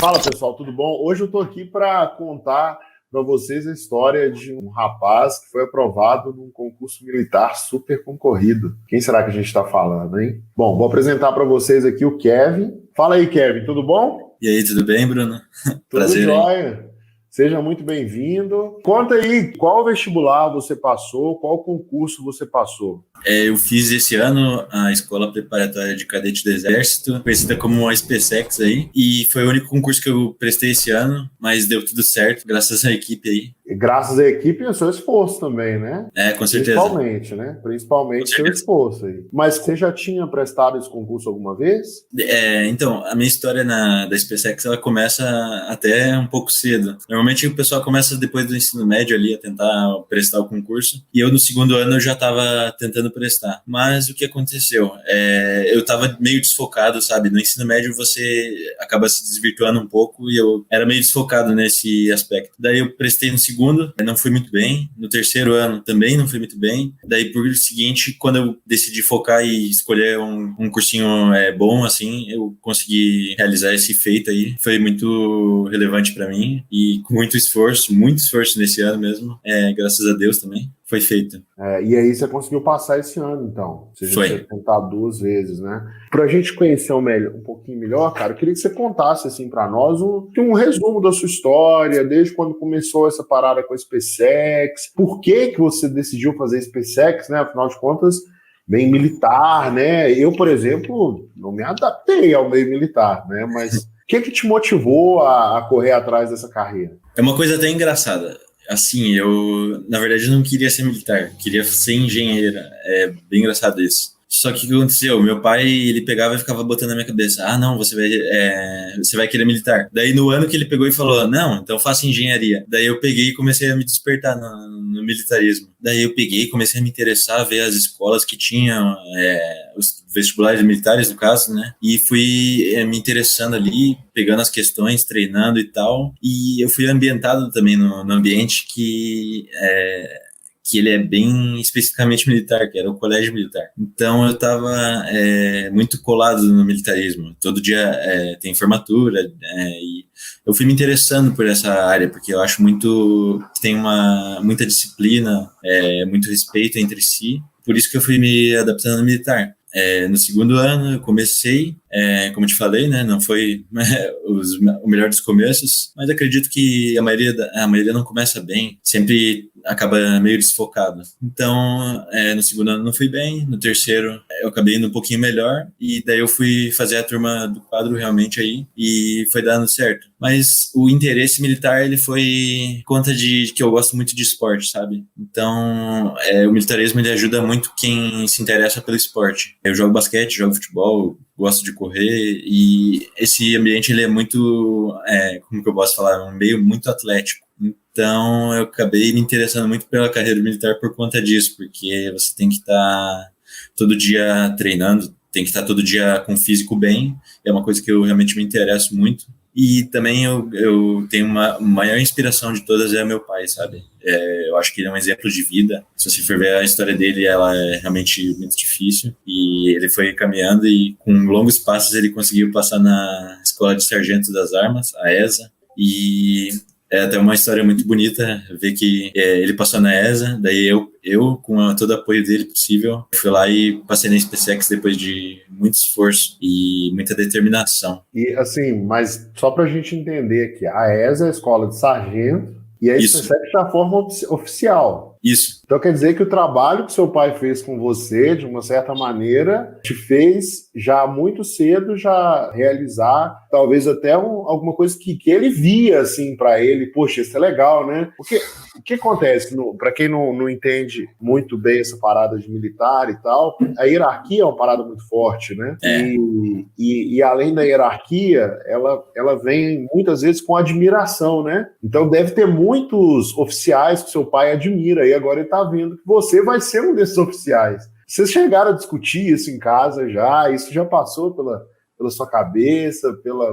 Fala pessoal, tudo bom? Hoje eu estou aqui para contar para vocês a história de um rapaz que foi aprovado num concurso militar super concorrido. Quem será que a gente está falando, hein? Bom, vou apresentar para vocês aqui o Kevin. Fala aí, Kevin, tudo bom? E aí, tudo bem, Bruno? Tudo Prazer aí. jóia. Seja muito bem-vindo. Conta aí, qual vestibular você passou, qual concurso você passou? Eu fiz esse ano a Escola Preparatória de Cadete do Exército, conhecida como a SpaceX aí, e foi o único concurso que eu prestei esse ano, mas deu tudo certo, graças à equipe aí. E graças à equipe e ao seu esforço também, né? Com certeza. Principalmente, né? Principalmente seu esforço aí. Mas você já tinha prestado esse concurso alguma vez? Então, a minha história da SpaceX, ela começa até um pouco cedo. Normalmente o pessoal começa depois do ensino médio ali a tentar prestar o concurso, e eu no segundo ano eu já estava tentando prestar. Mas o que aconteceu? Eu estava meio desfocado, sabe? No ensino médio você acaba se desvirtuando um pouco e eu era meio desfocado nesse aspecto. Daí eu prestei no segundo, não fui muito bem. No terceiro ano também não fui muito bem. Daí por seguinte, quando eu decidi focar e escolher um cursinho bom, assim, eu consegui realizar esse feito aí. Foi muito relevante para mim e com muito esforço nesse ano mesmo, graças a Deus também. Foi feito. E aí você conseguiu passar esse ano, então. Você já tinha tentado 2 vezes, né? Pra gente conhecer um pouquinho melhor, cara, eu queria que você contasse, assim, pra nós um resumo da sua história, desde quando começou essa parada com a SpaceX, por que você decidiu fazer SpaceX, né? Afinal de contas, bem militar, né? Eu, por exemplo, não me adaptei ao meio militar, né? Mas o que te motivou a correr atrás dessa carreira? É uma coisa até engraçada. Assim, eu, na verdade, não queria ser militar, queria ser engenheiro. É bem engraçado isso. Só que o que aconteceu? Meu pai, ele pegava e ficava botando na minha cabeça, não, você vai querer militar. Daí no ano que ele pegou e falou, não, então faça engenharia. Daí eu peguei e comecei a me despertar no militarismo. Daí eu peguei e comecei a me interessar, a ver as escolas que tinham, os vestibulares militares, no caso, né? E fui me interessando ali, pegando as questões, treinando e tal. E eu fui ambientado também no ambiente que ele é bem especificamente militar, que era o colégio militar. Então eu estava muito colado no militarismo. Todo dia tem formatura, e eu fui me interessando por essa área, porque eu acho tem muita disciplina, muito respeito entre si. Por isso que eu fui me adaptando ao militar. No segundo ano eu comecei, como eu te falei, né, não foi o melhor dos começos, mas acredito que a maioria não começa bem, sempre acaba meio desfocado. Então, no segundo ano não fui bem, no terceiro eu acabei indo um pouquinho melhor, e daí eu fui fazer a turma do quadro realmente aí, e foi dando certo. Mas o interesse militar, ele foi por conta de que eu gosto muito de esporte, sabe? Então, o militarismo, ele ajuda muito quem se interessa pelo esporte. Eu jogo basquete, jogo futebol, gosto de correr, e esse ambiente, ele é muito, como que eu posso falar, um meio muito atlético. Então, eu acabei me interessando muito pela carreira militar por conta disso, porque você tem que estar todo dia treinando, tem que estar todo dia com o físico bem, é uma coisa que eu realmente me interesso muito. E também eu tenho uma maior inspiração de todas meu pai, sabe? Eu acho que ele é um exemplo de vida. Se você for ver a história dele, ela é realmente muito difícil. E ele foi caminhando e com longos passos ele conseguiu passar na Escola de Sargento das Armas, a ESA. E é até uma história muito bonita ver que ele passou na ESA, daí eu com todo o apoio dele possível, fui lá e passei na SpaceX depois de muito esforço e muita determinação. E assim, mas só para a gente entender aqui, a ESA é a escola de sargento e a SpaceX é a forma oficial. Isso. Então quer dizer que o trabalho que seu pai fez com você, de uma certa maneira, te fez já muito cedo já realizar talvez até alguma coisa que ele via assim para ele, poxa, isso é legal, né? Porque o que acontece, para quem não entende muito bem essa parada de militar e tal, a hierarquia é uma parada muito forte, né? E além da hierarquia, ela vem muitas vezes com admiração, né? Então deve ter muitos oficiais que seu pai admira, e agora ele está vendo que você vai ser um desses oficiais. Vocês chegaram a discutir isso em casa já? Isso já passou pela sua cabeça,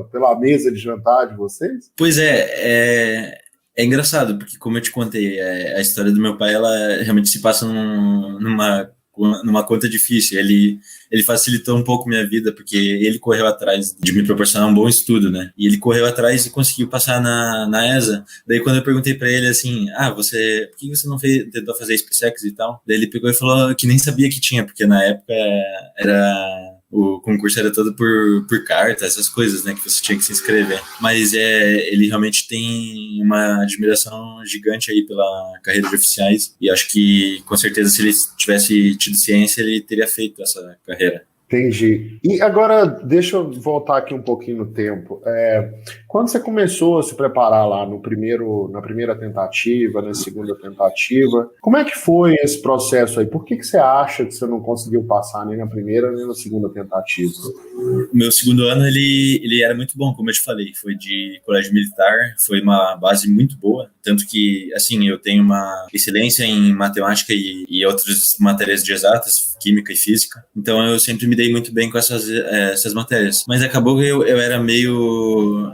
pela mesa de jantar de vocês? Pois é engraçado, porque como eu te contei, a história do meu pai, ela realmente se passa numa numa conta difícil. Ele facilitou um pouco minha vida, porque ele correu atrás de me proporcionar um bom estudo, né? E ele correu atrás e conseguiu passar na ESA. Daí quando eu perguntei pra ele assim, por que você não tentou fazer SpaceX e tal? Daí ele pegou e falou que nem sabia que tinha, porque na época o concurso era todo por carta, essas coisas, né, que você tinha que se inscrever. Mas ele realmente tem uma admiração gigante aí pela carreira de oficiais, e acho que, com certeza, se ele tivesse tido ciência, ele teria feito essa carreira. Entendi. E agora, deixa eu voltar aqui um pouquinho no tempo. Quando você começou a se preparar lá na primeira tentativa, na segunda tentativa, como é que foi esse processo aí? Por que você acha que você não conseguiu passar nem na primeira nem na segunda tentativa? Meu segundo ano, ele era muito bom, como eu te falei. Foi de colégio militar, foi uma base muito boa. Tanto que, assim, eu tenho uma excelência em matemática e outras matérias de exatas, química e física. Então, eu sempre me dei muito bem com essas matérias. Mas acabou que eu era meio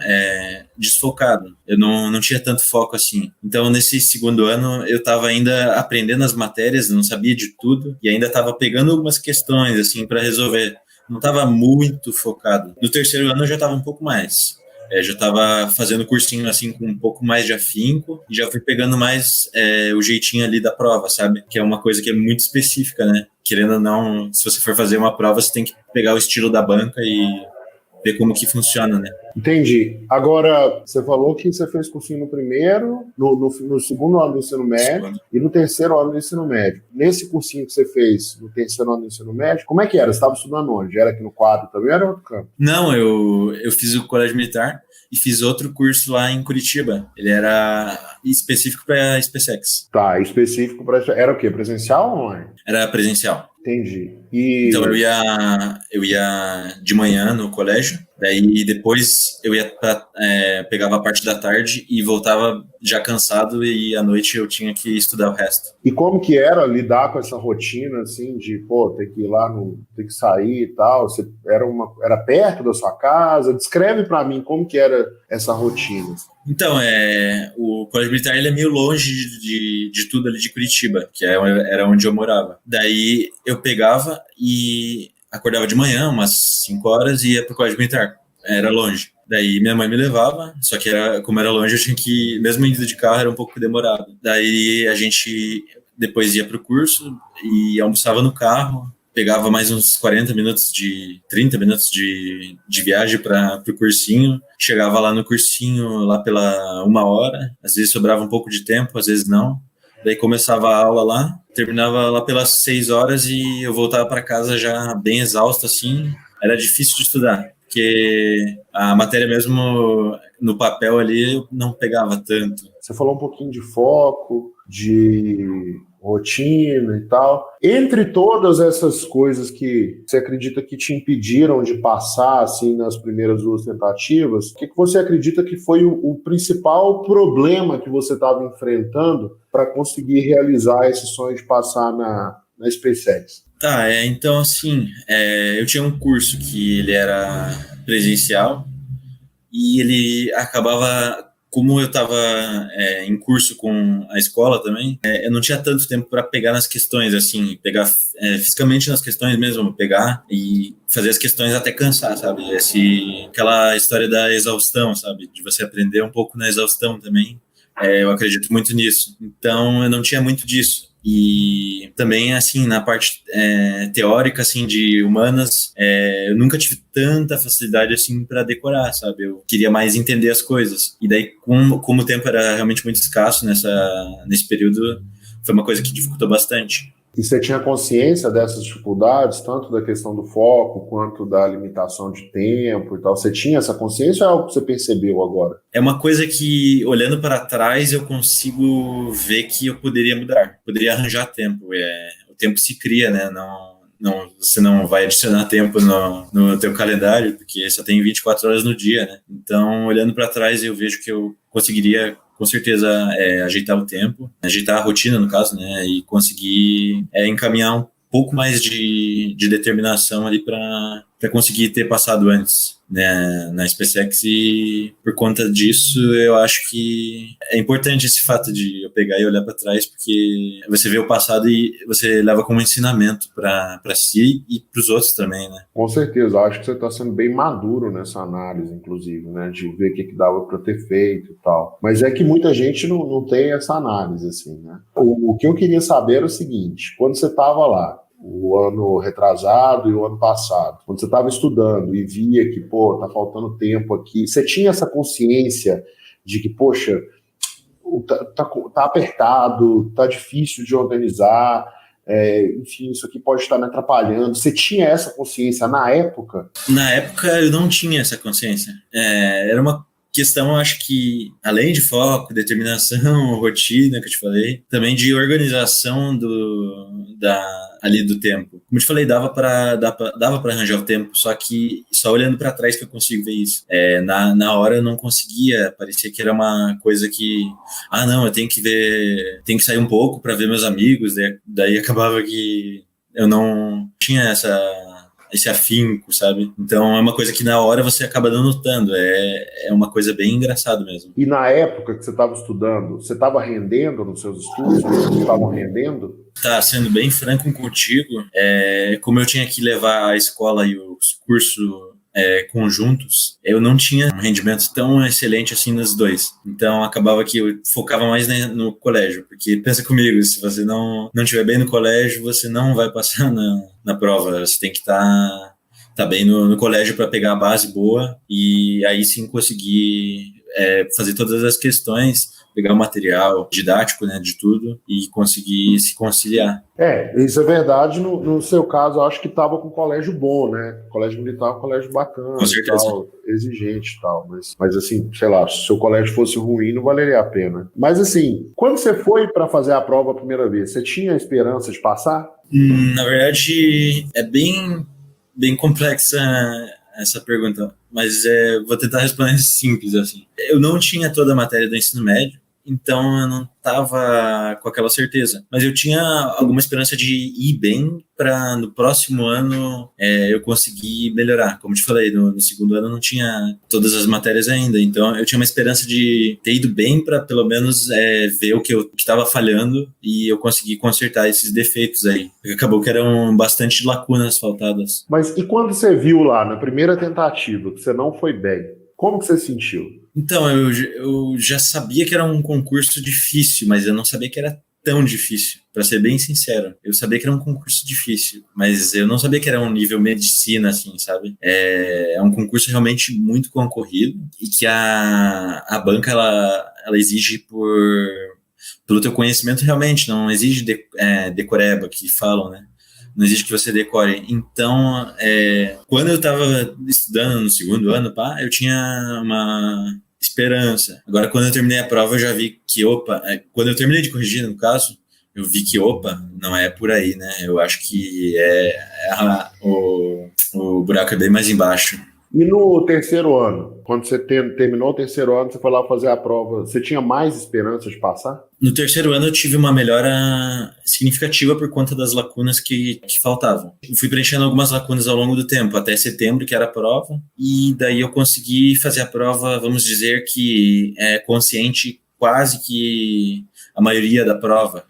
desfocado. Eu não tinha tanto foco assim. Então, nesse segundo ano, eu estava ainda aprendendo as matérias, não sabia de tudo. E ainda estava pegando algumas questões, assim, para resolver. Não estava muito focado. No terceiro ano, eu já estava um pouco mais. Já estava fazendo cursinho assim com um pouco mais de afinco e já fui pegando mais o jeitinho ali da prova, sabe? Que é uma coisa que é muito específica, né? Querendo ou não, se você for fazer uma prova, você tem que pegar o estilo da banca e ver como que funciona, né? Entendi. Agora, você falou que você fez cursinho no primeiro, no segundo ano do ensino médio e no terceiro ano do ensino médio. Nesse cursinho que você fez no terceiro ano do ensino médio, como é que era? Você estava estudando onde? Era aqui no quadro também ou era outro campo? Não, eu fiz o colégio militar e fiz outro curso lá em Curitiba. Ele era específico para SpaceX. Tá, específico para... Era o quê? Presencial ou online? Era presencial. Entendi. Então eu ia de manhã no colégio, daí depois eu ia pegava a parte da tarde e voltava já cansado e à noite eu tinha que estudar o resto. E como que era lidar com essa rotina assim de, ter que ir lá, ter que sair e tal? Você era perto da sua casa? Descreve para mim como que era essa rotina. Então, o colégio militar ele é meio longe de tudo ali de Curitiba, que era onde eu morava. Daí eu pegava e acordava de manhã, umas 5 horas, e ia pro colégio militar. Era longe. Daí minha mãe me levava, só que como era longe, eu tinha que, mesmo indo de carro, era um pouco demorado. Daí a gente depois ia pro curso e almoçava no carro, pegava mais uns 30 minutos de viagem para o cursinho, chegava lá no cursinho lá pela 1 hora, às vezes sobrava um pouco de tempo, às vezes não. Daí começava a aula lá, terminava lá pelas 6 horas e eu voltava para casa já bem exausto, assim. Era difícil de estudar, porque a matéria mesmo no papel ali eu não pegava tanto. Você falou um pouquinho de foco, de rotina e tal. Entre todas essas coisas que você acredita que te impediram de passar assim nas primeiras 2 tentativas, o que você acredita que foi o principal problema que você estava enfrentando para conseguir realizar esse sonho de passar na SpaceX? Tá, então assim, eu tinha um curso que ele era presencial e ele acabava, como eu estava em curso com a escola também, eu não tinha tanto tempo para pegar nas questões, assim, pegar fisicamente nas questões mesmo, pegar e fazer as questões até cansar, sabe? Aquela história da exaustão, sabe? De você aprender um pouco na exaustão também. Eu acredito muito nisso. Então, eu não tinha muito disso. E também, assim, na parte teórica, assim, de humanas, eu nunca tive tanta facilidade, assim, para decorar, sabe? Eu queria mais entender as coisas. E daí, como o tempo era realmente muito escasso nesse período, foi uma coisa que dificultou bastante. E você tinha consciência dessas dificuldades, tanto da questão do foco, quanto da limitação de tempo e tal? Você tinha essa consciência ou é algo que você percebeu agora? É uma coisa que, olhando para trás, eu consigo ver que eu poderia mudar, poderia arranjar tempo. O tempo se cria, né? Você não vai adicionar tempo no teu calendário, porque só tem 24 horas no dia, né? Então, olhando para trás, eu vejo que eu conseguiria, com certeza, ajeitar o tempo, ajeitar a rotina, no caso, né? E conseguir encaminhar um pouco mais de determinação ali para conseguir ter passado antes. né, na SpaceX, e por conta disso eu acho que é importante esse fato de eu pegar e olhar para trás, porque você vê o passado e você leva como ensinamento para si e para os outros também, né? Com certeza, acho que você está sendo bem maduro nessa análise, inclusive, né, de ver o que dava para ter feito e tal. Mas é que muita gente não tem essa análise, assim, né? O que eu queria saber era o seguinte: quando você estava lá, o ano retrasado e o ano passado, quando você estava estudando e via que, pô, tá faltando tempo aqui, você tinha essa consciência de que, poxa, tá apertado, tá difícil de organizar, enfim, isso aqui pode estar me atrapalhando. Você tinha essa consciência na época? Na época eu não tinha essa consciência. Era uma questão, eu acho que, além de foco, determinação, rotina, que eu te falei, também de organização ali do tempo. Como eu te falei, dava para arranjar o tempo, só que só olhando para trás que eu consigo ver isso. Na hora eu não conseguia, parecia que era uma coisa que, não, eu tenho que sair um pouco para ver meus amigos, daí acabava que eu não tinha esse afinco, sabe? Então é uma coisa que na hora você acaba não notando, é uma coisa bem engraçada mesmo. E na época que você estava estudando, você estava rendendo nos seus estudos? Vocês estavam rendendo? Tá, sendo bem franco contigo, como eu tinha que levar a escola e os cursos conjuntos, eu não tinha um rendimento tão excelente assim nos dois. Então acabava que eu focava mais no colégio, porque pensa comigo, se você não estiver bem no colégio, você não vai passar na prova. Você tem que tá bem no colégio para pegar a base boa e aí sim conseguir fazer todas as questões, pegar o material didático, né, de tudo e conseguir se conciliar. Isso é verdade. No seu caso, eu acho que estava com um colégio bom, né? Colégio militar é um colégio bacana, Com certeza. Tal, exigente e tal. Mas assim, sei lá, se o seu colégio fosse ruim, não valeria a pena. Mas assim, quando você foi para fazer a prova a primeira vez, você tinha esperança de passar? Na verdade, é bem complexa essa pergunta, mas vou tentar responder simples assim. Eu não tinha toda a matéria do ensino médio, então eu não estava com aquela certeza. Mas eu tinha alguma esperança de ir bem para no próximo ano eu conseguir melhorar. Como te falei, no segundo ano eu não tinha todas as matérias ainda, então eu tinha uma esperança de ter ido bem para pelo menos ver o que eu estava falhando e eu conseguir consertar esses defeitos aí. Porque acabou que eram bastante lacunas faltadas. Mas e quando você viu lá, na primeira tentativa, que você não foi bem, como que você sentiu? Então, eu já sabia que era um concurso difícil, mas eu não sabia que era tão difícil, para ser bem sincero. Eu sabia que era um concurso difícil, mas eu não sabia que era um nível medicina, assim, sabe? É um concurso realmente muito concorrido e que a banca, ela exige pelo teu conhecimento realmente, não exige decoreba, que falam, né? Não exige que você decore. Então, quando eu estava estudando no segundo ano, eu tinha uma esperança. Agora, quando eu terminei a prova, eu já vi que, quando eu terminei de corrigir, no caso, eu vi que, não é por aí, né? Eu acho que o buraco é bem mais embaixo. E no terceiro ano, quando você terminou o terceiro ano, você foi lá fazer a prova, você tinha mais esperança de passar? No terceiro ano eu tive uma melhora significativa por conta das lacunas que faltavam. Eu fui preenchendo algumas lacunas ao longo do tempo, até setembro, que era a prova, e daí eu consegui fazer a prova, vamos dizer que consciente, quase que a maioria da prova,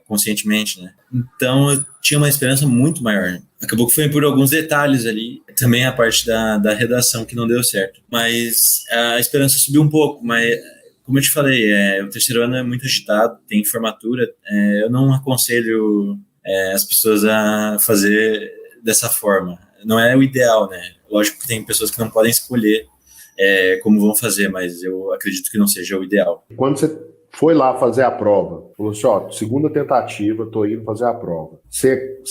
conscientemente, né? Então eu tinha uma esperança muito maior. Acabou que foi por alguns detalhes ali, também a parte da redação que não deu certo. Mas a esperança subiu um pouco, mas como eu te falei, o terceiro ano é muito agitado, tem formatura, eu não aconselho as pessoas a fazer dessa forma. Não é o ideal, né? Lógico que tem pessoas que não podem escolher como vão fazer, mas eu acredito que não seja o ideal. Quando você foi lá fazer a prova, falou assim, segunda tentativa, tô indo fazer a prova. Você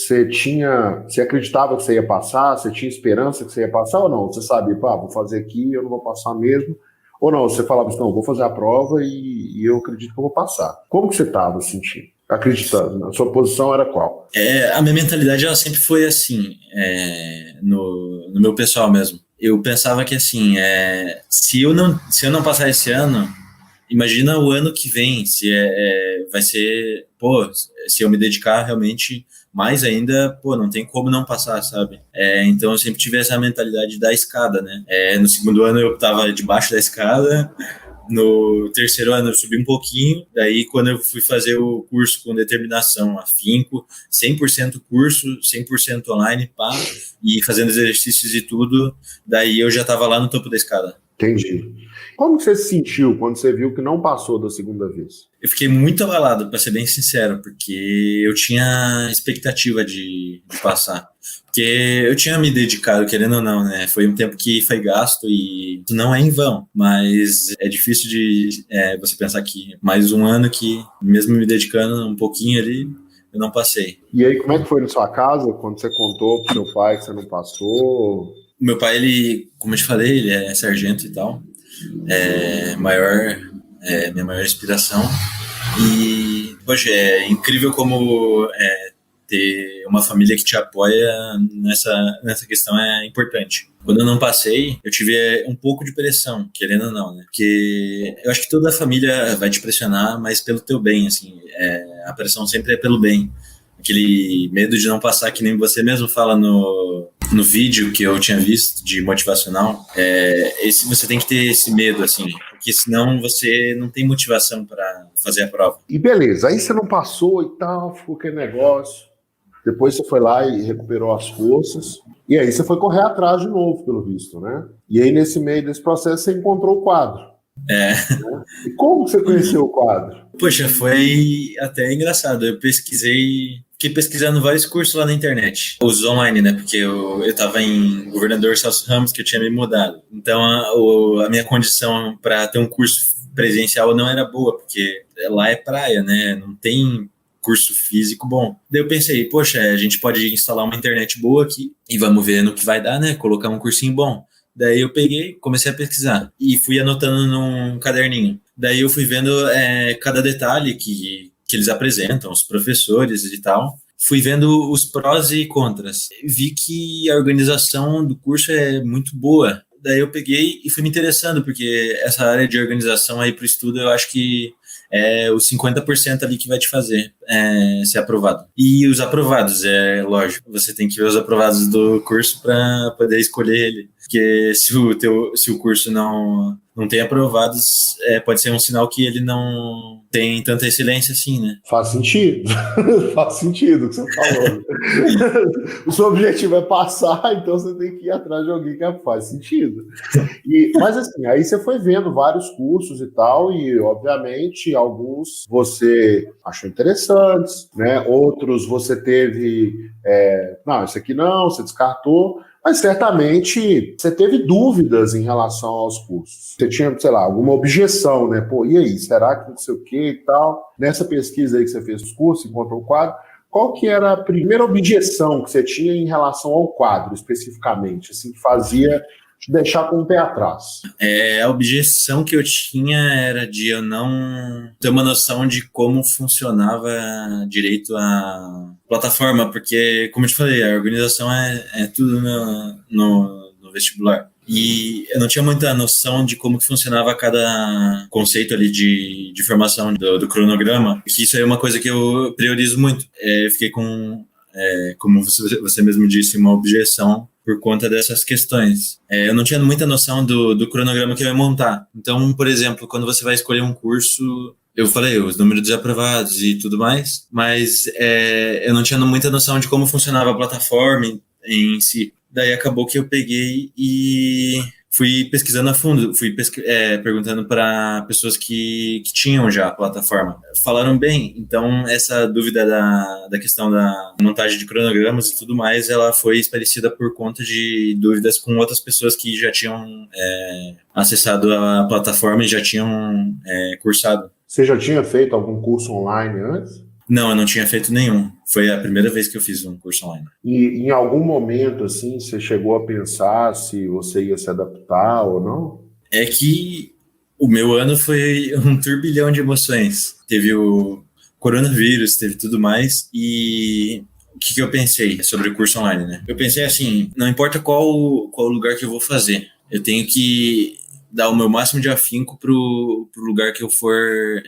acreditava que você ia passar? Você tinha esperança que você ia passar ou não? Você sabia, vou fazer aqui, eu não vou passar mesmo? Ou não, você falava assim, não, vou fazer a prova e eu acredito que eu vou passar. Como que você estava sentindo? Acreditando? A sua posição era qual? A minha mentalidade ela sempre foi assim, no meu pessoal mesmo. Eu pensava que assim, se eu não passar esse ano, imagina o ano que vem, se vai ser, se eu me dedicar realmente mais ainda, pô, não tem como não passar, sabe? Então eu sempre tive essa mentalidade da escada, né? No segundo ano eu tava debaixo da escada, no terceiro ano eu subi um pouquinho, daí quando eu fui fazer o curso com determinação, afinco, 100% curso, 100% online, pá, e fazendo exercícios e tudo, daí eu já tava lá no topo da escada. Entendi. Como você se sentiu quando você viu que não passou da segunda vez? Eu fiquei muito abalado, para ser bem sincero, porque eu tinha expectativa de passar. Porque eu tinha me dedicado, querendo ou não, né? Foi um tempo que foi gasto e não é em vão. Mas é difícil de você pensar que mais um ano que, mesmo me dedicando um pouquinho ali, eu não passei. E aí, como é que foi na sua casa, quando você contou pro seu pai que você não passou? Meu pai, ele, como eu te falei, ele é sargento e tal. Minha maior inspiração. E, poxa, é incrível como ter uma família que te apoia nessa questão é importante. Quando eu não passei, eu tive um pouco de pressão, querendo ou não, né? Porque eu acho que toda a família vai te pressionar, mas pelo teu bem, assim. A pressão sempre é pelo bem. Aquele medo de não passar, que nem você mesmo fala no vídeo que eu tinha visto de motivacional, você tem que ter esse medo, assim, porque senão você não tem motivação para fazer a prova. E beleza, aí você não passou e tal, ficou aquele negócio. Depois você foi lá e recuperou as forças. E aí você foi correr atrás de novo, pelo visto, né? E aí, nesse meio desse processo, você encontrou o quadro. Né? E como você conheceu o quadro? Poxa, foi até engraçado. Fiquei pesquisando vários cursos lá na internet. Os online, né? Porque eu tava em Governador Celso Ramos, que eu tinha me mudado. Então, a minha condição para ter um curso presencial não era boa, porque lá é praia, né? Não tem curso físico bom. Daí eu pensei, poxa, a gente pode instalar uma internet boa aqui e vamos ver no que vai dar, né? Colocar um cursinho bom. Daí eu peguei, comecei a pesquisar e fui anotando num caderninho. Daí eu fui vendo cada detalhe que eles apresentam, os professores e tal. Fui vendo os prós e contras. Vi que a organização do curso é muito boa. Daí eu peguei e fui me interessando, porque essa área de organização aí para o estudo, eu acho que é os 50% ali que vai te fazer ser aprovado. E os aprovados, lógico, você tem que ver os aprovados do curso para poder escolher ele. Porque se o curso não tem aprovados, pode ser um sinal que ele não tem tanta excelência assim, né? Faz sentido. Faz sentido o que você falou. O seu objetivo é passar, então você tem que ir atrás de alguém que faz sentido. Mas assim, aí você foi vendo vários cursos e tal, e obviamente alguns você achou interessantes, né? Outros você teve, não, isso aqui não, você descartou. Mas certamente você teve dúvidas em relação aos cursos. Você tinha, sei lá, alguma objeção, né? Pô, e aí, será que não sei o que e tal? Nessa pesquisa aí que você fez os cursos, encontrou o quadro, qual que era a primeira objeção que você tinha em relação ao quadro, especificamente, assim, que fazia te deixar com o pé atrás? A objeção que eu tinha era de eu não ter uma noção de como funcionava direito a plataforma, porque, como eu te falei, a organização é tudo no vestibular. E eu não tinha muita noção de como que funcionava cada conceito ali de formação do cronograma, que isso é uma coisa que eu priorizo muito. Eu fiquei com, como você mesmo disse, uma objeção por conta dessas questões. Eu não tinha muita noção do cronograma que eu ia montar. Então, por exemplo, quando você vai escolher um curso, eu falei os números desaprovados e tudo mais, mas eu não tinha muita noção de como funcionava a plataforma em si. Daí acabou que eu peguei e fui pesquisando a fundo, perguntando para pessoas que tinham já a plataforma. Falaram bem, então essa dúvida da questão da montagem de cronogramas e tudo mais, ela foi esclarecida por conta de dúvidas com outras pessoas que já tinham acessado a plataforma e já tinham cursado. Você já tinha feito algum curso online antes? Não, eu não tinha feito nenhum. Foi a primeira vez que eu fiz um curso online. E em algum momento, assim, você chegou a pensar se você ia se adaptar ou não? É que o meu ano foi um turbilhão de emoções. Teve o coronavírus, teve tudo mais. E o que eu pensei sobre o curso online, né? Eu pensei assim, não importa qual lugar que eu vou fazer, eu tenho que dar o meu máximo de afinco pro lugar que eu for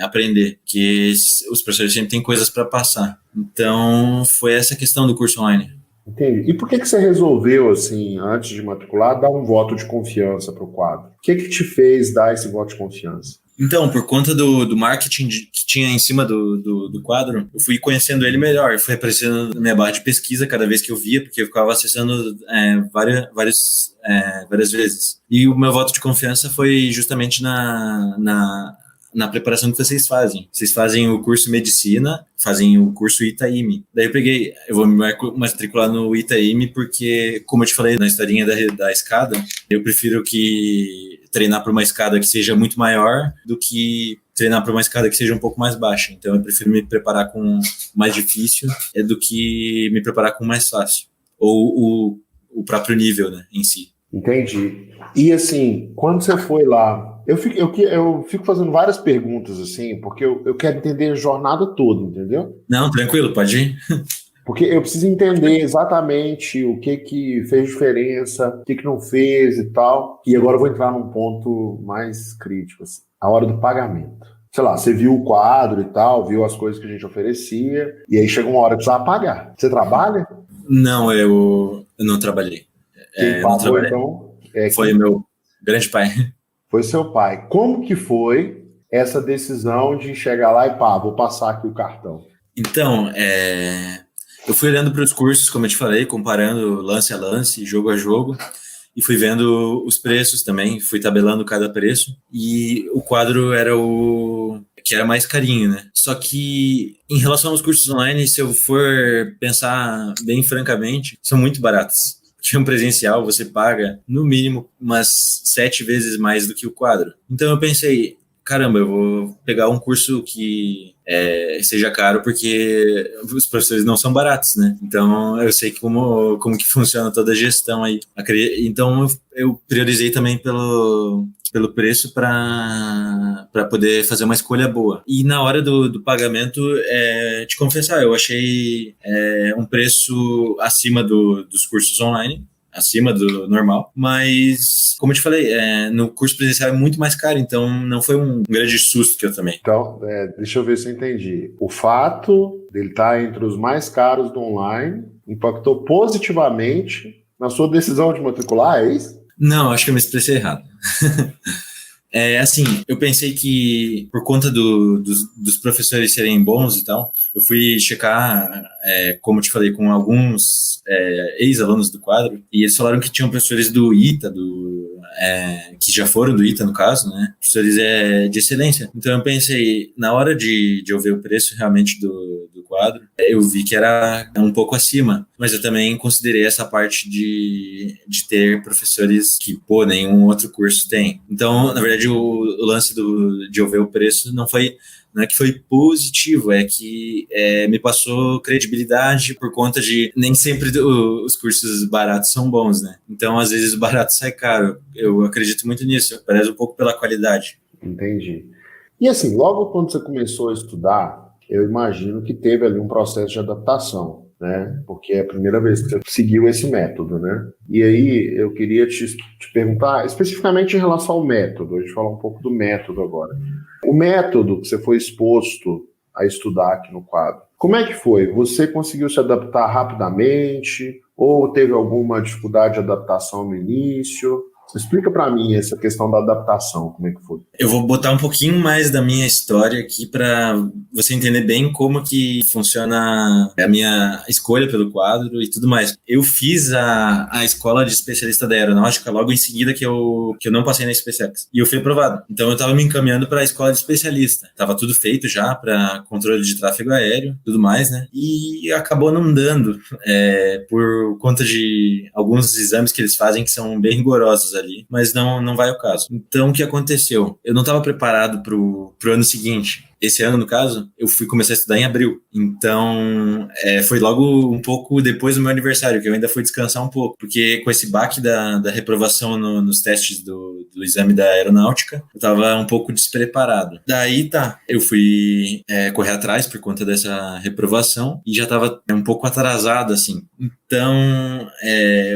aprender, que os professores sempre têm coisas para passar. Então, foi essa questão do curso online. Entendi. E por que você resolveu, assim, antes de matricular, dar um voto de confiança para o quadro? O que te fez dar esse voto de confiança? Então, por conta do marketing que tinha em cima do quadro, eu fui conhecendo ele melhor. Foi aparecendo na minha barra de pesquisa cada vez que eu via, porque eu ficava acessando várias vezes. E o meu voto de confiança foi justamente na preparação que vocês fazem. Vocês fazem o curso Medicina, fazem o curso Itaime. Daí eu vou me matricular no Itaime porque, como eu te falei na historinha da escada, eu prefiro treinar para uma escada que seja muito maior do que treinar para uma escada que seja um pouco mais baixa. Então eu prefiro me preparar com mais difícil do que me preparar com mais fácil. Ou o próprio nível, né, em si. Entendi. E assim, quando você foi lá, eu fico fazendo várias perguntas, assim, porque eu quero entender a jornada toda, entendeu? Não, tranquilo, pode ir. Porque eu preciso entender exatamente o que fez diferença, o que não fez e tal. E agora eu vou entrar num ponto mais crítico, assim, a hora do pagamento. Sei lá, você viu o quadro e tal, viu as coisas que a gente oferecia, e aí chega uma hora que precisava pagar. Você trabalha? Não, eu não trabalhei. Quem pagou, então? Foi meu grande pai. Foi seu pai. Como que foi essa decisão de chegar lá e vou passar aqui o cartão? Então, eu fui olhando para os cursos, como eu te falei, comparando lance a lance, jogo a jogo, e fui vendo os preços também, fui tabelando cada preço, e o quadro era o que era mais carinho, né? Só que, em relação aos cursos online, se eu for pensar bem francamente, são muito baratos. Porque um presencial você paga, no mínimo, umas 7 vezes mais do que o quadro. Então eu pensei, caramba, eu vou pegar um curso que seja caro, porque os professores não são baratos, né? Então eu sei como que funciona toda a gestão aí. Então eu priorizei também pelo preço para poder fazer uma escolha boa. E na hora do pagamento, te confessar, eu achei um preço acima dos cursos online, acima do normal, mas, como eu te falei, no curso presencial é muito mais caro, então não foi um grande susto que eu tomei. Então, deixa eu ver se eu entendi. O fato dele estar entre os mais caros do online impactou positivamente na sua decisão de matricular, é isso? Não, acho que eu me expressei errado. Assim, eu pensei que por conta dos professores serem bons e tal, eu fui checar, como eu te falei, com alguns ex-alunos do quadro, e eles falaram que tinham professores do ITA, que já foram do ITA, no caso, né? Professores de excelência. Então eu pensei, na hora de eu ver o preço realmente do quadro, eu vi que era um pouco acima, mas eu também considerei essa parte de ter professores que, nenhum outro curso tem. Então, na verdade, o lance de eu ver o preço não é que foi positivo, é que me passou credibilidade por conta de nem sempre os cursos baratos são bons, né? Então, às vezes, o barato sai caro. Eu acredito muito nisso, eu prezo um pouco pela qualidade. Entendi. E assim, logo quando você começou a estudar, eu imagino que teve ali um processo de adaptação, né? Porque é a primeira vez que você seguiu esse método, né? E aí eu queria te perguntar especificamente em relação ao método. A gente falar um pouco do método agora. O método que você foi exposto a estudar aqui no quadro, como é que foi? Você conseguiu se adaptar rapidamente ou teve alguma dificuldade de adaptação no início? Explica para mim essa questão da adaptação, como é que foi? Eu vou botar um pouquinho mais da minha história aqui para você entender bem como que funciona a minha escolha pelo quadro e tudo mais. Eu fiz a escola de especialista da aeronáutica logo em seguida que eu não passei na SpaceX. E eu fui aprovado. Então eu estava me encaminhando para a escola de especialista. Tava tudo feito já para controle de tráfego aéreo, tudo mais, né? E acabou não dando por conta de alguns exames que eles fazem que são bem rigorosos ali, mas não vai ao caso. Então o que aconteceu? Eu não estava preparado pro ano seguinte. Esse ano, no caso, eu fui começar a estudar em abril. Então, foi logo um pouco depois do meu aniversário, que eu ainda fui descansar um pouco. Porque com esse baque da reprovação nos testes do exame da aeronáutica, eu estava um pouco despreparado. Daí, eu fui correr atrás por conta dessa reprovação e já estava um pouco atrasado, assim. Então,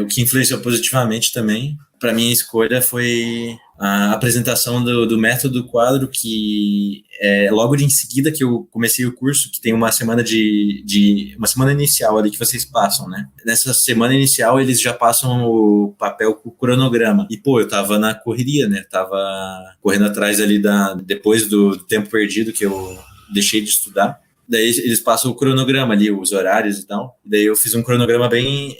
o que influenciou positivamente também, para minha escolha, foi a apresentação do método quadro, que é logo em seguida que eu comecei o curso, que tem uma semana uma semana inicial ali que vocês passam, né? Nessa semana inicial eles já passam o papel com o cronograma. E, pô, eu tava na correria, né? Tava correndo atrás ali depois do tempo perdido que eu deixei de estudar. Daí eles passam o cronograma ali, os horários e tal. Daí eu fiz um cronograma bem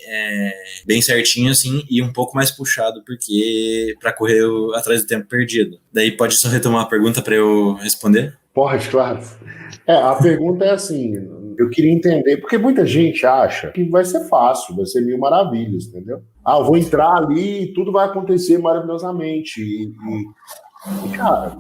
certinho, assim, e um pouco mais puxado, porque para correr atrás do tempo perdido. Daí pode só retomar a pergunta para eu responder? Pode, claro. A pergunta é assim, eu queria entender, porque muita gente acha que vai ser fácil, vai ser mil maravilhas, entendeu? Eu vou entrar ali e tudo vai acontecer maravilhosamente. Cara,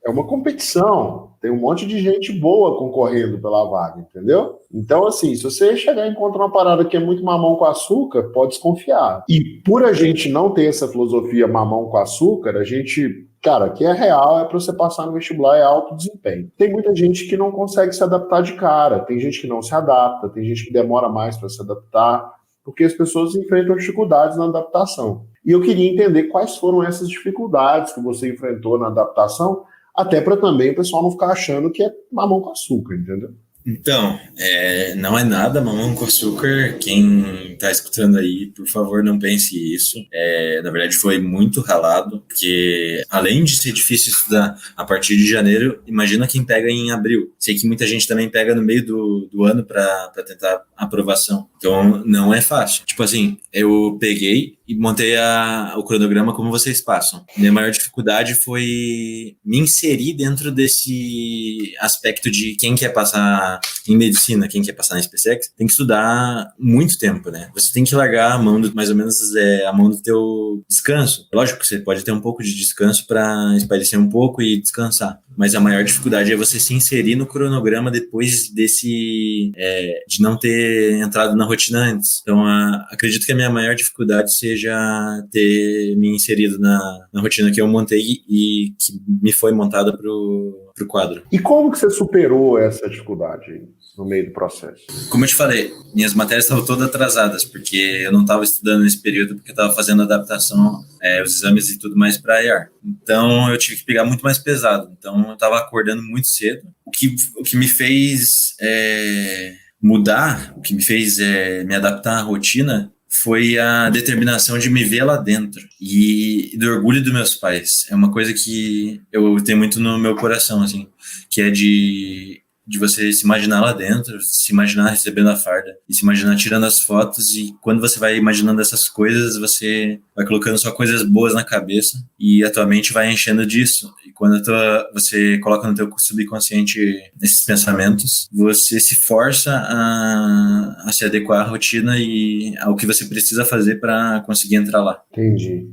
é uma competição, tem um monte de gente boa concorrendo pela vaga, entendeu? Então, assim, se você chegar e encontrar uma parada que é muito mamão com açúcar, pode desconfiar. E por a gente não ter essa filosofia mamão com açúcar, a gente, cara, que é real, é para você passar no vestibular, é alto desempenho. Tem muita gente que não consegue se adaptar de cara, tem gente que não se adapta, tem gente que demora mais para se adaptar, porque as pessoas enfrentam dificuldades na adaptação. E eu queria entender quais foram essas dificuldades que você enfrentou na adaptação, até para também o pessoal não ficar achando que é mamão com açúcar, entendeu? Então, não é nada mamão com açúcar. Quem está escutando aí, por favor, não pense isso. Na verdade, foi muito ralado, porque além de ser difícil estudar a partir de janeiro, imagina quem pega em abril. Sei que muita gente também pega no meio do ano para tentar aprovação. Então, não é fácil. Tipo assim, eu peguei e montei o cronograma como vocês passam. Minha maior dificuldade foi me inserir dentro desse aspecto de quem quer passar em medicina, quem quer passar na SpaceX, tem que estudar muito tempo, né? Você tem que largar a mão mais ou menos a mão do teu descanso. Lógico que você pode ter um pouco de descanso para espairecer um pouco e descansar, mas a maior dificuldade é você se inserir no cronograma depois de não ter entrado na rotina antes. Então, acredito que a minha maior dificuldade seja ter me inserido na rotina que eu montei e que me foi montada pro quadro. E como que você superou essa dificuldade no meio do processo? Como eu te falei, minhas matérias estavam todas atrasadas, porque eu não estava estudando nesse período, porque eu estava fazendo adaptação, os exames e tudo mais para IAR. Então, eu tive que pegar muito mais pesado. Então, eu estava acordando muito cedo. O que me fez mudar, o que me fez me adaptar à rotina, foi a determinação de me ver lá dentro e do orgulho dos meus pais. É uma coisa que eu tenho muito no meu coração, assim, que é de você se imaginar lá dentro, se imaginar recebendo a farda e se imaginar tirando as fotos, e quando você vai imaginando essas coisas, você vai colocando só coisas boas na cabeça e a tua mente vai enchendo disso. E quando você coloca no teu subconsciente esses pensamentos, você se força a se adequar à rotina e ao que você precisa fazer para conseguir entrar lá. Entendi.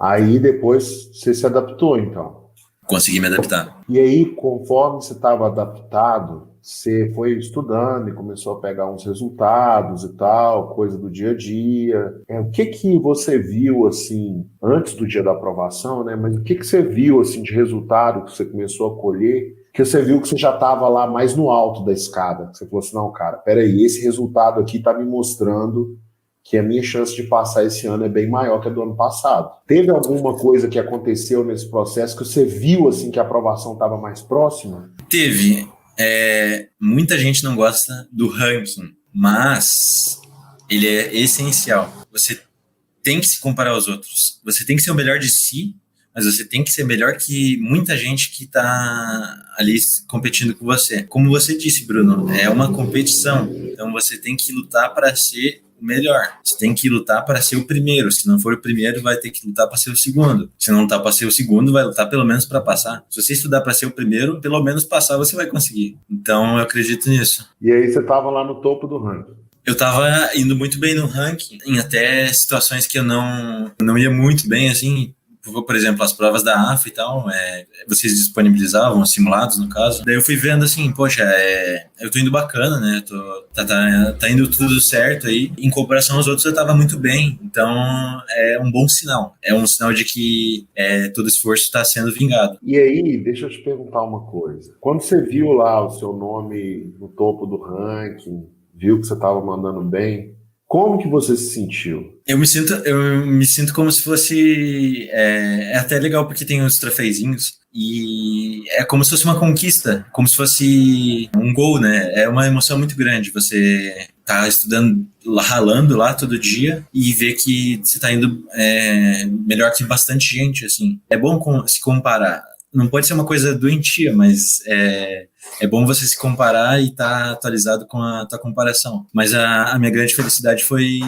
Aí depois você se adaptou, então? Consegui me adaptar. E aí, conforme você estava adaptado, você foi estudando e começou a pegar uns resultados e tal, coisa do dia a dia. O que você viu, assim, antes do dia da aprovação, né? Mas o que você viu, assim, de resultado que você começou a colher, que você viu que você já estava lá mais no alto da escada? Você falou assim, não, cara, peraí, esse resultado aqui está me mostrando que a minha chance de passar esse ano é bem maior que a do ano passado. Teve alguma coisa que aconteceu nesse processo que você viu, assim, que a aprovação estava mais próxima? Teve. Muita gente não gosta do ranking, mas ele é essencial. Você tem que se comparar aos outros. Você tem que ser o melhor de si, mas você tem que ser melhor que muita gente que está ali competindo com você. Como você disse, Bruno, é uma competição. Então você tem que lutar para ser o melhor. Você tem que lutar para ser o primeiro. Se não for o primeiro, vai ter que lutar para ser o segundo. Se não lutar para ser o segundo, vai lutar pelo menos para passar. Se você estudar para ser o primeiro, pelo menos passar você vai conseguir. Então eu acredito nisso. E aí você estava lá no topo do ranking? Eu estava indo muito bem no ranking, em até situações que eu não ia muito bem, assim. Por exemplo, as provas da AFA e tal, vocês disponibilizavam simulados, no caso. Daí eu fui vendo assim, poxa, eu tô indo bacana, né? Tá indo tudo certo aí. Em comparação aos outros, eu tava muito bem. Então, é um bom sinal. É um sinal de que todo esforço está sendo vingado. E aí, deixa eu te perguntar uma coisa. Quando você viu lá o seu nome no topo do ranking, viu que você estava mandando bem, Como que você se sentiu? Eu me sinto como se fosse, é até legal porque tem os troféuzinhos e é como se fosse uma conquista, como se fosse um gol, né? É uma emoção muito grande você tá estudando, ralando lá todo dia e ver que você tá indo melhor que bastante gente, assim. É bom se comparar. Não pode ser uma coisa doentia, mas é bom você se comparar e estar atualizado com a tua comparação. Mas a minha grande felicidade foi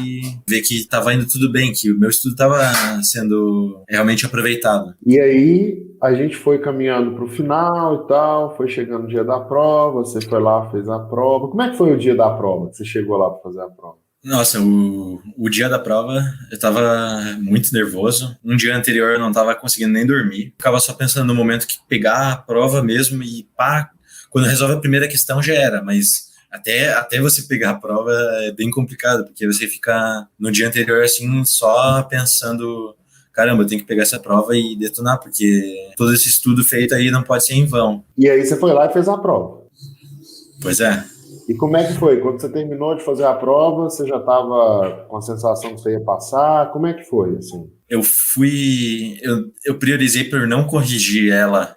ver que estava indo tudo bem, que o meu estudo estava sendo realmente aproveitado. E aí a gente foi caminhando para o final e tal, foi chegando o dia da prova, você foi lá, fez a prova. Como é que foi o dia da prova? Que você chegou lá para fazer a prova? Nossa, o dia da prova eu tava muito nervoso. Um dia anterior eu não tava conseguindo nem dormir. Ficava só pensando no momento que pegar a prova mesmo e pá, quando resolve a primeira questão já era, mas até você pegar a prova é bem complicado, porque você fica no dia anterior assim só pensando, caramba, eu tenho que pegar essa prova e detonar, porque todo esse estudo feito aí não pode ser em vão. E aí você foi lá e fez a prova. Pois é. E como é que foi? Quando você terminou de fazer a prova, você já estava com a sensação que você ia passar? Como é que foi, assim? Eu priorizei por não corrigir ela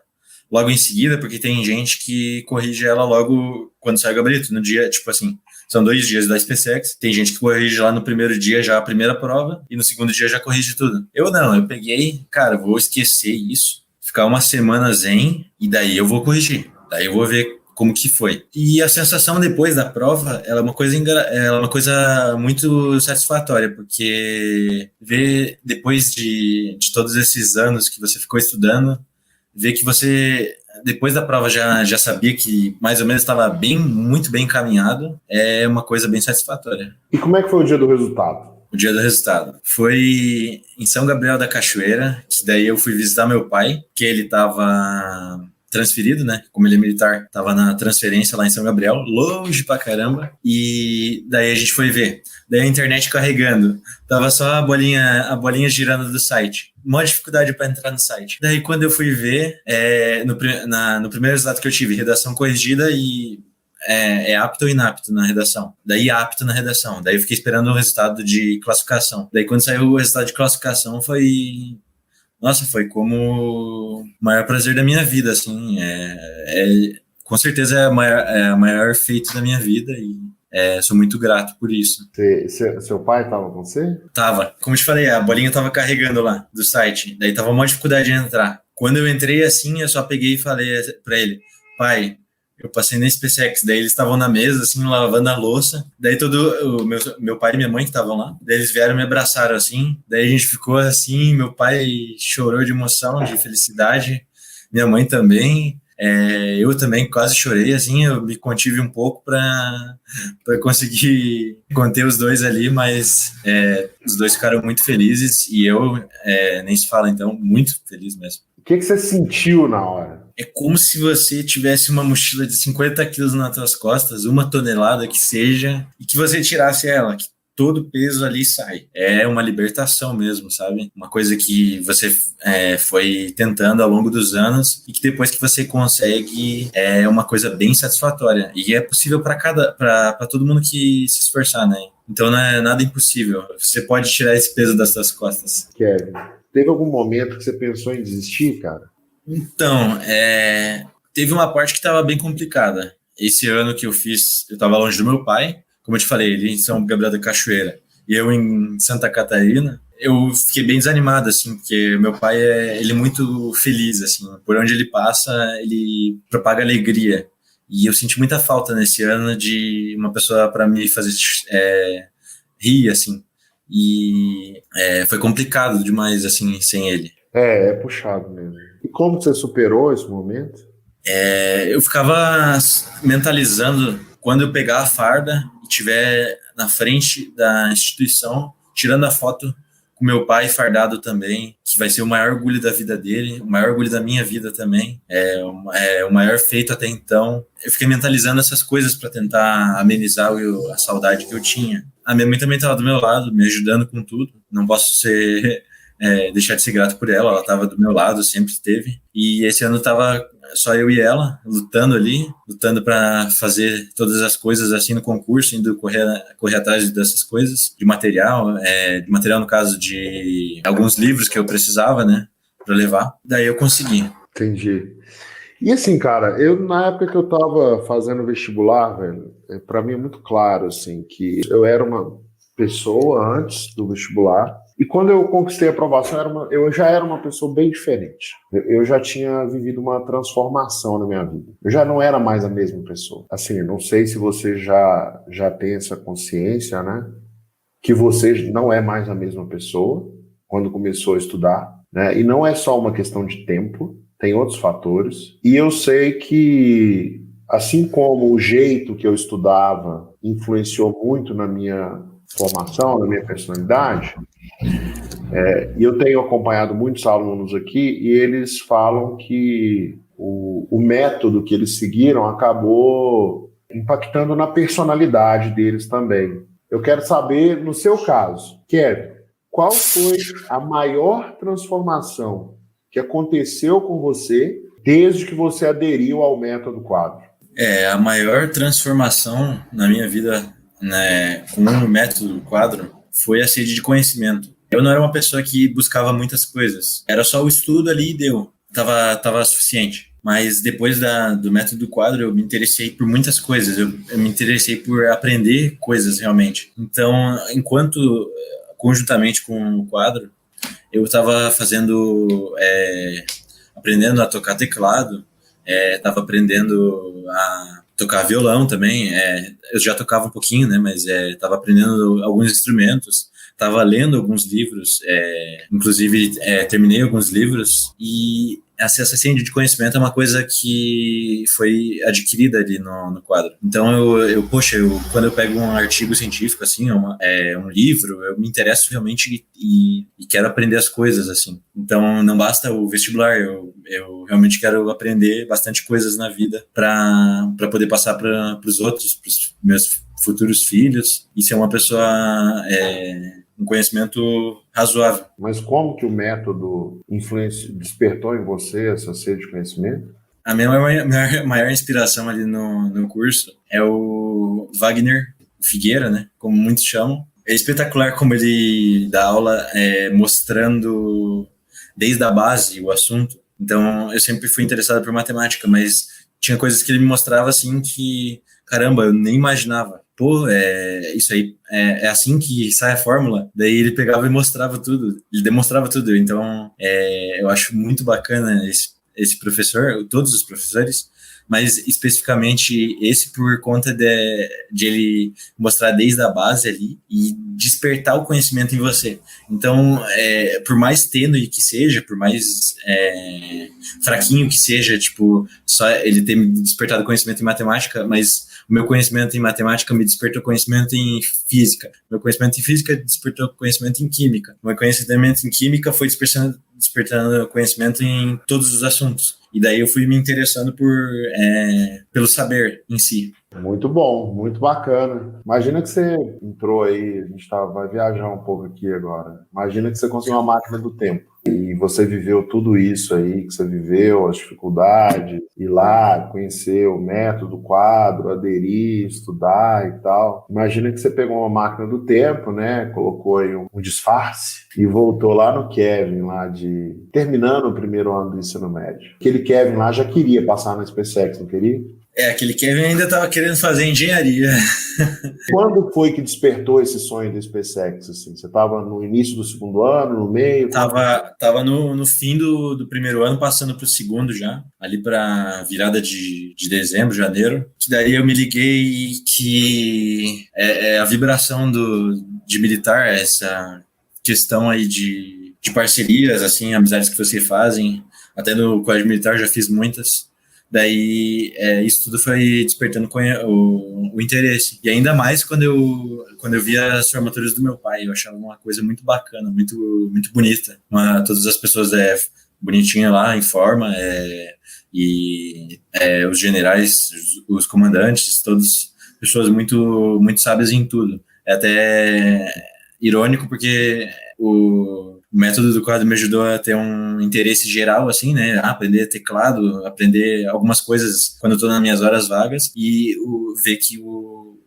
logo em seguida, porque tem gente que corrige ela logo quando sai o gabarito, no dia, tipo assim, são 2 dias da SpaceX, tem gente que corrige lá no primeiro dia já a primeira prova, e no segundo dia já corrige tudo. Eu não, eu peguei, cara, vou esquecer isso, ficar uma semana zen, e daí eu vou corrigir, daí eu vou ver como que foi. E a sensação depois da prova, ela é uma coisa muito satisfatória, porque ver depois de todos esses anos que você ficou estudando, ver que você, depois da prova, já sabia que mais ou menos estava muito bem encaminhado, é uma coisa bem satisfatória. E como é que foi o dia do resultado? O dia do resultado foi em São Gabriel da Cachoeira, que daí eu fui visitar meu pai, que ele estava transferido, né? Como ele é militar, tava na transferência lá em São Gabriel, longe pra caramba. E daí a gente foi ver. Daí a internet carregando. Tava só a bolinha girando do site. Maior dificuldade para entrar no site. Daí quando eu fui ver, no primeiro resultado que eu tive, redação corrigida e apto ou inapto na redação. Daí apto na redação. Daí eu fiquei esperando o resultado de classificação. Daí quando saiu o resultado de classificação Nossa, foi como o maior prazer da minha vida, assim, com certeza é o maior feito da minha vida e sou muito grato por isso. Seu pai estava com você? Tava, como eu te falei, a bolinha tava carregando lá do site, daí tava uma dificuldade de entrar. Quando eu entrei assim, eu só peguei e falei pra ele, pai, eu passei na SpaceX, daí eles estavam na mesa, assim, lavando a louça, daí meu pai e minha mãe que estavam lá, daí eles vieram e me abraçaram, assim, daí a gente ficou assim, meu pai chorou de emoção, de felicidade, minha mãe também, eu também quase chorei, assim, eu me contive um pouco para conseguir conter os dois ali, mas os dois ficaram muito felizes e eu, nem se fala, então, muito feliz mesmo. O que você sentiu na hora? É como se você tivesse uma mochila de 50 quilos nas suas costas, 1 tonelada que seja, e que você tirasse ela, que todo o peso ali sai. É uma libertação mesmo, sabe? Uma coisa que você foi tentando ao longo dos anos e que depois que você consegue é uma coisa bem satisfatória. E é possível para todo mundo que se esforçar, né? Então não é nada impossível. Você pode tirar esse peso das suas costas. Kevin, teve algum momento que você pensou em desistir, cara? Então, teve uma parte que estava bem complicada. Esse ano que eu estava longe do meu pai, como eu te falei, ele em São Gabriel da Cachoeira e eu em Santa Catarina. Eu fiquei bem desanimado, assim, porque meu pai ele é muito feliz, assim, por onde ele passa, ele propaga alegria. E eu senti muita falta nesse ano de uma pessoa para me fazer rir, assim. E foi complicado demais, assim, sem ele. É puxado mesmo. E como você superou esse momento? Eu ficava mentalizando quando eu pegar a farda e estiver na frente da instituição, tirando a foto com meu pai fardado também, que vai ser o maior orgulho da vida dele, o maior orgulho da minha vida também, o maior feito até então. Eu fiquei mentalizando essas coisas para tentar amenizar a saudade que eu tinha. A minha mãe também estava do meu lado, me ajudando com tudo. Não posso deixar de ser grato por ela estava do meu lado, sempre esteve. E esse ano estava só eu e ela, lutando para fazer todas as coisas assim no concurso, indo correr atrás dessas coisas, de material no caso de alguns livros que eu precisava, né, para levar. Daí eu consegui. Entendi. E assim, cara, na época que eu tava fazendo vestibular, velho, pra mim é muito claro, assim, que eu era uma pessoa antes do vestibular, e quando eu conquistei a aprovação, eu já era uma pessoa bem diferente. Eu já tinha vivido uma transformação na minha vida. Eu já não era mais a mesma pessoa. Assim, não sei se você já tem essa consciência, né? Que você não é mais a mesma pessoa quando começou a estudar, né? E não é só uma questão de tempo, tem outros fatores. E eu sei que, assim como o jeito que eu estudava influenciou muito na minha formação, na minha personalidade, e eu tenho acompanhado muitos alunos aqui e eles falam que o método que eles seguiram acabou impactando na personalidade deles também. Eu quero saber, no seu caso, Kevin, qual foi a maior transformação que aconteceu com você desde que você aderiu ao método quadro? A maior transformação na minha vida, né, com o método quadro foi a sede de conhecimento. Eu não era uma pessoa que buscava muitas coisas. Era só o estudo ali e deu. Tava suficiente. Mas depois do método quadro, eu me interessei por muitas coisas. Eu me interessei por aprender coisas realmente. Então, conjuntamente com o quadro, eu estava aprendendo a tocar teclado, estava aprendendo a tocar violão também. Eu já tocava um pouquinho, né? Mas estava aprendendo alguns instrumentos. Estava lendo alguns livros, inclusive terminei alguns livros, e essa sede de conhecimento é uma coisa que foi adquirida ali no quadro. Então, quando eu pego um artigo científico, assim, um livro, eu me interesso realmente e quero aprender as coisas, assim. Então, não basta o vestibular, eu realmente quero aprender bastante coisas na vida para poder passar para os outros, para os meus futuros filhos, e ser uma pessoa... um conhecimento razoável. Mas como que o método despertou em você essa sede de conhecimento? A minha maior inspiração ali no curso é o Wagner Figueira, né? Como muitos chamam. É espetacular como ele dá aula mostrando desde a base o assunto. Então, eu sempre fui interessado por matemática, mas tinha coisas que ele me mostrava assim que, caramba, eu nem imaginava. Pô, isso aí, é assim que sai a fórmula. Daí ele pegava e mostrava tudo, ele demonstrava tudo. Então, eu acho muito bacana esse professor, todos os professores, mas especificamente esse por conta de ele mostrar desde a base ali e despertar o conhecimento em você. Então, por mais tênue que seja, por mais fraquinho que seja, tipo, só ele ter me despertado conhecimento em matemática, mas o meu conhecimento em matemática me despertou conhecimento em física. Meu conhecimento em física despertou conhecimento em química. Meu conhecimento em química foi despertando conhecimento em todos os assuntos. E daí eu fui me interessando pelo saber em si. Muito bom, muito bacana. Imagina que você entrou aí, a gente vai viajar um pouco aqui agora. Imagina que você conseguiu uma máquina do tempo. E você viveu tudo isso aí que você viveu, as dificuldades, ir lá, conhecer o método, quadro, aderir, estudar e tal. Imagina que você pegou uma máquina do tempo, né? Colocou aí um disfarce e voltou lá no Kevin, terminando o primeiro ano do ensino médio. Aquele Kevin lá já queria passar na SpaceX, não queria? Aquele Kevin ainda estava querendo fazer engenharia. Quando foi que despertou esse sonho da SpaceX? Assim? Você estava no início do segundo ano, no meio? Tava no fim do primeiro ano, passando para o segundo já, ali para virada de dezembro, janeiro. Que daí eu me liguei que a vibração de militar, essa questão aí de parcerias, assim, amizades que vocês fazem. Até no colégio militar já fiz muitas. Daí, isso tudo foi despertando o interesse. E ainda mais quando eu via as formaturas do meu pai. Eu achava uma coisa muito bacana, muito, muito bonita. Todas as pessoas bonitinhas lá, em forma, e os generais, os comandantes, todas pessoas muito, muito sábias em tudo. É até irônico porque o O método do quadro me ajudou a ter um interesse geral, assim, né? Aprender teclado, aprender algumas coisas quando eu tô nas minhas horas vagas e ver que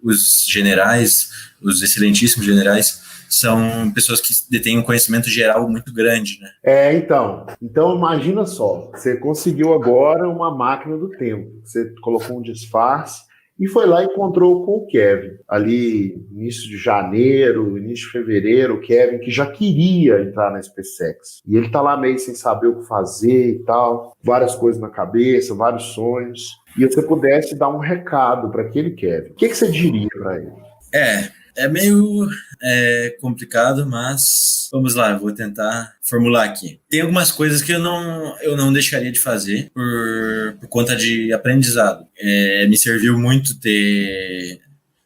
os generais, os excelentíssimos generais, são pessoas que detêm um conhecimento geral muito grande, né? Então imagina só, você conseguiu agora uma máquina do tempo, você colocou um disfarce e foi lá e encontrou com o Kevin, ali início de janeiro, início de fevereiro, o Kevin que já queria entrar na SpaceX. E ele tá lá meio sem saber o que fazer e tal, várias coisas na cabeça, vários sonhos. E você pudesse dar um recado para aquele Kevin, o que você diria para ele? É meio complicado, mas vamos lá, eu vou tentar formular aqui. Tem algumas coisas que eu não deixaria de fazer por conta de aprendizado. Me serviu muito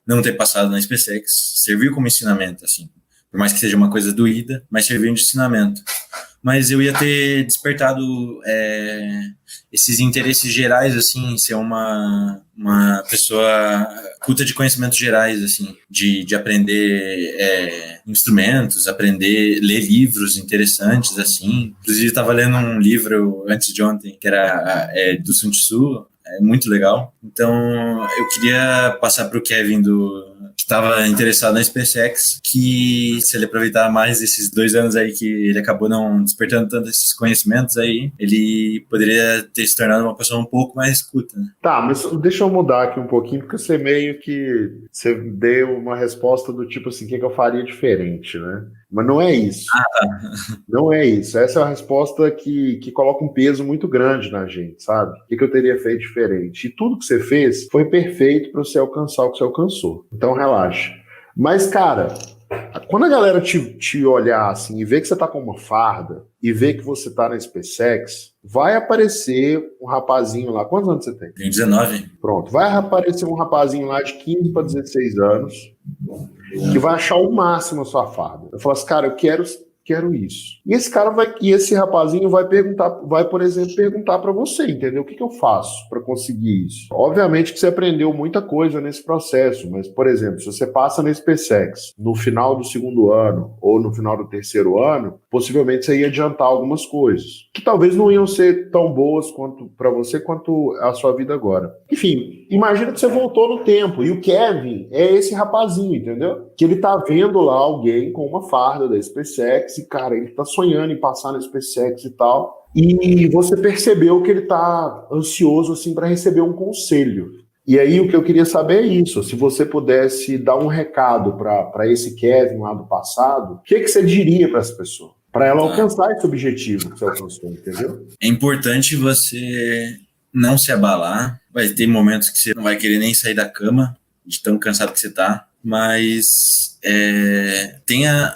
não ter passado na SpaceX, serviu como ensinamento, assim. Por mais que seja uma coisa doída, mas serviu de ensinamento. Mas eu ia ter despertado esses interesses gerais, assim, ser uma pessoa culta de conhecimentos gerais, assim, de aprender instrumentos, ler livros interessantes, assim. Inclusive, estava lendo um livro antes de ontem, que era do Sun Tzu, muito legal. Então, eu queria passar para o Kevin que estava interessado na SpaceX, que se ele aproveitar mais esses 2 anos aí que ele acabou não despertando tanto esses conhecimentos aí, ele poderia ter se tornado uma pessoa um pouco mais culta, né? Tá, mas deixa eu mudar aqui um pouquinho, porque você deu uma resposta do tipo assim, o que eu faria diferente, né? Mas não é isso. Não é isso. Essa é uma resposta que coloca um peso muito grande na gente, sabe? O que eu teria feito diferente? E tudo que você fez foi perfeito para você alcançar o que você alcançou. Então, relaxa. Mas, cara, quando a galera te olhar assim e ver que você tá com uma farda e ver que você tá na SpaceX, vai aparecer um rapazinho lá. Quantos anos você tem? Tenho 19. Pronto. Vai aparecer um rapazinho lá de 15 para 16 anos que vai achar o máximo a sua farda. Eu falo assim, cara, eu quero isso. E esse rapazinho vai, por exemplo, perguntar para você, entendeu? O que eu faço para conseguir isso? Obviamente que você aprendeu muita coisa nesse processo, mas, por exemplo, se você passa na SpaceX no final do 2º ano ou no final do 3º ano, possivelmente você ia adiantar algumas coisas, que talvez não iam ser tão boas para você quanto a sua vida agora. Enfim, imagina que você voltou no tempo e o Kevin é esse rapazinho, entendeu? Que ele tá vendo lá alguém com uma farda da SpaceX e, cara, ele tá sonhando em passar na SpaceX e tal. E você percebeu que ele tá ansioso, assim, para receber um conselho. E aí o que eu queria saber é isso, se você pudesse dar um recado para esse Kevin lá do passado, o que você diria para essa pessoa? Para ela alcançar esse objetivo que você alcançou, entendeu? É importante você não se abalar. Vai ter momentos que você não vai querer nem sair da cama, de tão cansado que você tá, mas tenha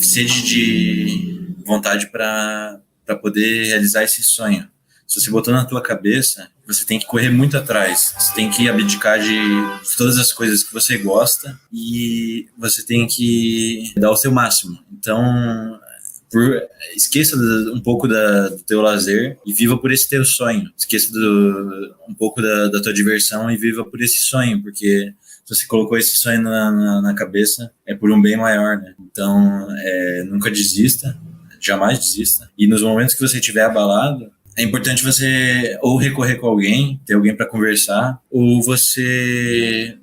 sede de vontade para poder realizar esse sonho. Se você botou na tua cabeça, você tem que correr muito atrás. Você tem que abdicar de todas as coisas que você gosta e você tem que dar o seu máximo. Então, esqueça um pouco do teu lazer e viva por esse teu sonho. Esqueça um pouco da tua diversão e viva por esse sonho, porque se você colocou esse sonho na cabeça, é por um bem maior, né? Então, nunca desista, jamais desista. E nos momentos que você estiver abalado, é importante você ou recorrer com alguém, ter alguém para conversar, ou você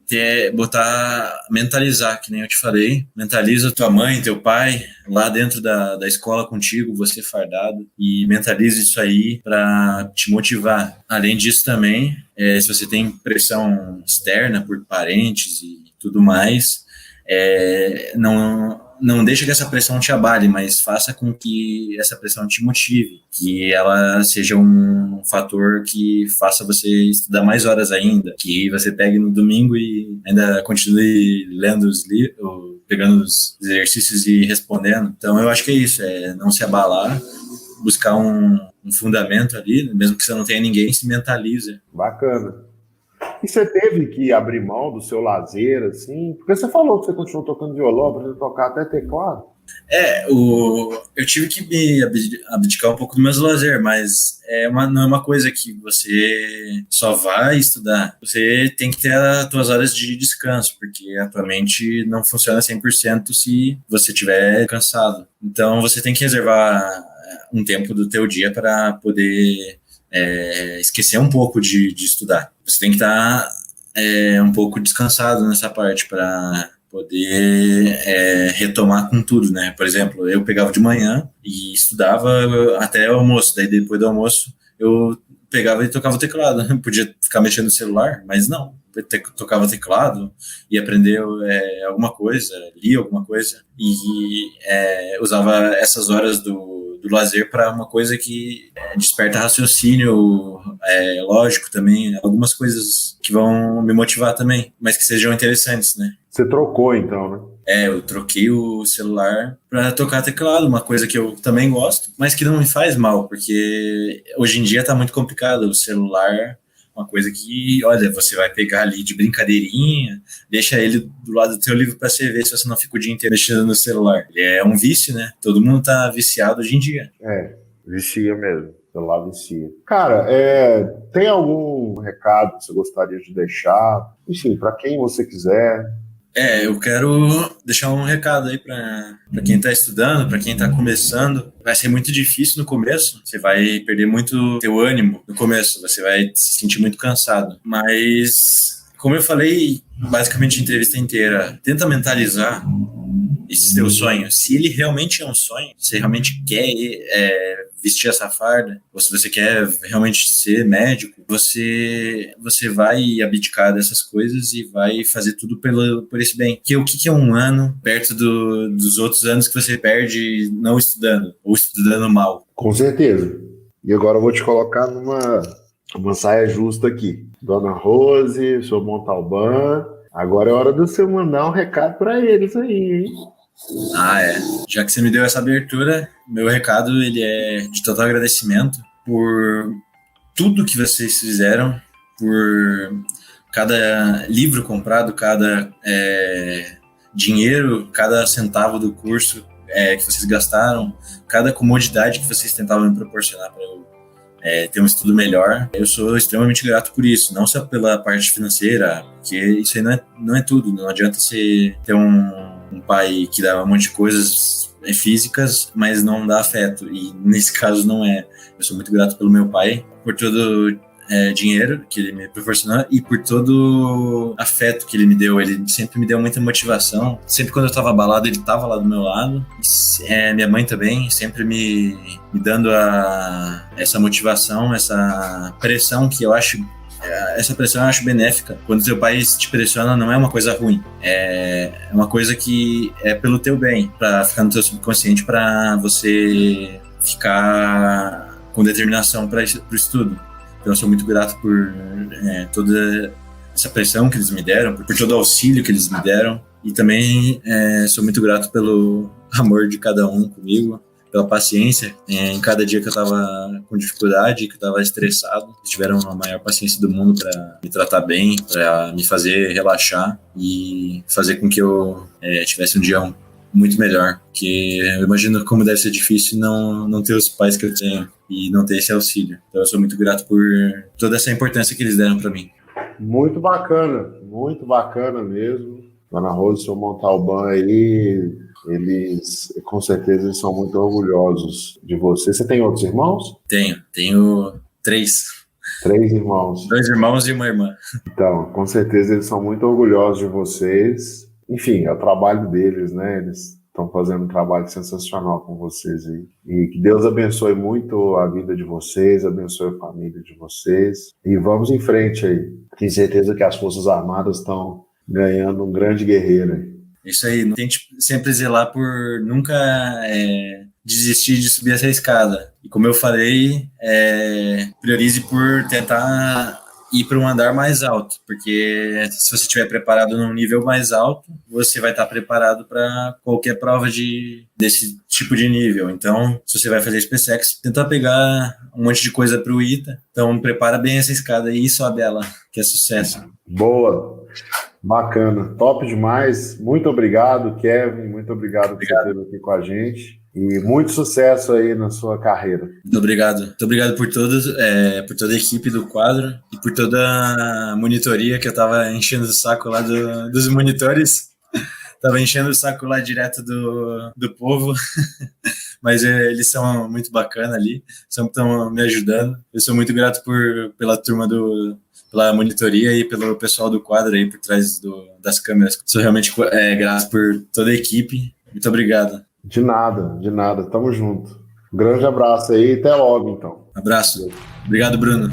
mentalizar, que nem eu te falei. Mentaliza tua mãe, teu pai, lá dentro da escola contigo, você fardado, e mentaliza isso aí para te motivar. Além disso também, se você tem pressão externa por parentes e tudo mais, não deixa que essa pressão te abale, mas faça com que essa pressão te motive, que ela seja um fator que faça você estudar mais horas ainda, que você pegue no domingo e ainda continue lendo os livros, pegando os exercícios e respondendo. Então eu acho que é isso, não se abalar, buscar um fundamento ali, mesmo que você não tenha ninguém, se mentaliza. Bacana. E você teve que abrir mão do seu lazer, assim? Porque você falou que você continuou tocando violão, aprendeu a tocar até teclado. Eu tive que me abdicar um pouco do meu lazer, mas não é uma coisa que você só vai estudar. Você tem que ter as suas horas de descanso, porque a tua mente não funciona 100% se você estiver cansado. Então, você tem que reservar um tempo do teu dia para poder esquecer um pouco de estudar. Você tem que estar um pouco descansado nessa parte para poder retomar com tudo, né? Por exemplo, eu pegava de manhã e estudava até o almoço, daí depois do almoço eu pegava e tocava o teclado. Podia ficar mexendo no celular, mas não. Tocava teclado e aprender alguma coisa, lia alguma coisa e usava essas horas do lazer para uma coisa que desperta raciocínio lógico também, algumas coisas que vão me motivar também, mas que sejam interessantes, né? Você trocou então, né? Eu troquei o celular para tocar teclado, uma coisa que eu também gosto, mas que não me faz mal, porque hoje em dia tá muito complicado. O celular, uma coisa que, olha, você vai pegar ali de brincadeirinha, deixa ele do lado do teu livro para você ver se você não fica o dia inteiro mexendo no celular. Ele é um vício, né? Todo mundo tá viciado hoje em dia. Vicia mesmo. O celular vicia. Cara, tem algum recado que você gostaria de deixar? Enfim, para quem você quiser. Eu quero deixar um recado aí para quem está estudando, para quem está começando. Vai ser muito difícil no começo, você vai perder muito teu ânimo no começo, você vai se sentir muito cansado. Mas, como eu falei, basicamente a entrevista inteira, tenta mentalizar esse teu sonho. Se ele realmente é um sonho, se você realmente quer vestir essa farda, ou se você quer realmente ser médico, você vai abdicar dessas coisas e vai fazer tudo por esse bem. Porque o que é um ano perto dos outros anos que você perde não estudando, ou estudando mal? Com certeza. E agora eu vou te colocar numa saia justa aqui. Dona Rose, seu Montalbán, agora é hora de você mandar um recado para eles aí, hein? Já que você me deu essa abertura, meu recado ele é de total agradecimento por tudo que vocês fizeram, por cada livro comprado, cada dinheiro, cada centavo do curso que vocês gastaram, cada comodidade que vocês tentavam me proporcionar para eu ter um estudo melhor. Eu sou extremamente grato por isso, não só pela parte financeira, porque isso aí não é tudo. Não adianta você ter um pai que dá um monte de coisas físicas, mas não dá afeto, e nesse caso não é. Eu sou muito grato pelo meu pai, por todo dinheiro que ele me proporcionou e por todo afeto que ele me deu. Ele sempre me deu muita motivação. Sempre quando eu estava abalado, ele estava lá do meu lado. Minha mãe também, sempre me dando essa motivação, essa pressão que eu acho. Essa pressão eu acho benéfica. Quando seu pai te pressiona, não é uma coisa ruim. É uma coisa que é pelo teu bem, para ficar no teu subconsciente, para você ficar com determinação para o estudo. Então eu sou muito grato por toda essa pressão que eles me deram, por todo o auxílio que eles me deram. E também sou muito grato pelo amor de cada um comigo, pela paciência. Em cada dia que eu estava com dificuldade, que eu estava estressado, eles tiveram a maior paciência do mundo para me tratar bem, para me fazer relaxar e fazer com que eu tivesse um dia muito melhor. Porque eu imagino como deve ser difícil não ter os pais que eu tenho e não ter esse auxílio. Então eu sou muito grato por toda essa importância que eles deram para mim. Muito bacana mesmo. Dona Rose, seu Montalbán aí, eles com certeza são muito orgulhosos de você. Você tem outros irmãos? Tenho 3. 3 irmãos. 2 irmãos e uma irmã. Então, com certeza eles são muito orgulhosos de vocês. Enfim, é o trabalho deles, né? Eles estão fazendo um trabalho sensacional com vocês aí. E que Deus abençoe muito a vida de vocês, abençoe a família de vocês. E vamos em frente aí. Tenho certeza que as Forças Armadas estão ganhando um grande guerreiro aí. Isso aí, tente sempre zelar por nunca desistir de subir essa escada. E como eu falei, priorize por tentar ir para um andar mais alto, porque se você estiver preparado num nível mais alto, você vai estar preparado para qualquer prova desse tipo de nível. Então, se você vai fazer SpaceX, tenta pegar um monte de coisa para o ITA. Então, prepara bem essa escada e sobe ela, que é sucesso. Boa! Bacana, top demais. Muito obrigado, Kevin. Muito obrigado por você ter aqui com a gente. E muito sucesso aí na sua carreira. Muito obrigado por todos, por toda a equipe do quadro e por toda a monitoria que eu tava enchendo o saco lá dos monitores. Tava enchendo o saco lá direto do povo, mas eles são muito bacana ali, estão me ajudando. Eu sou muito grato pela turma pela monitoria e pelo pessoal do quadro aí por trás das câmeras. Sou realmente grato por toda a equipe. Muito obrigado. De nada. Tamo junto. Um grande abraço aí e até logo, então. Abraço. Obrigado, Bruno.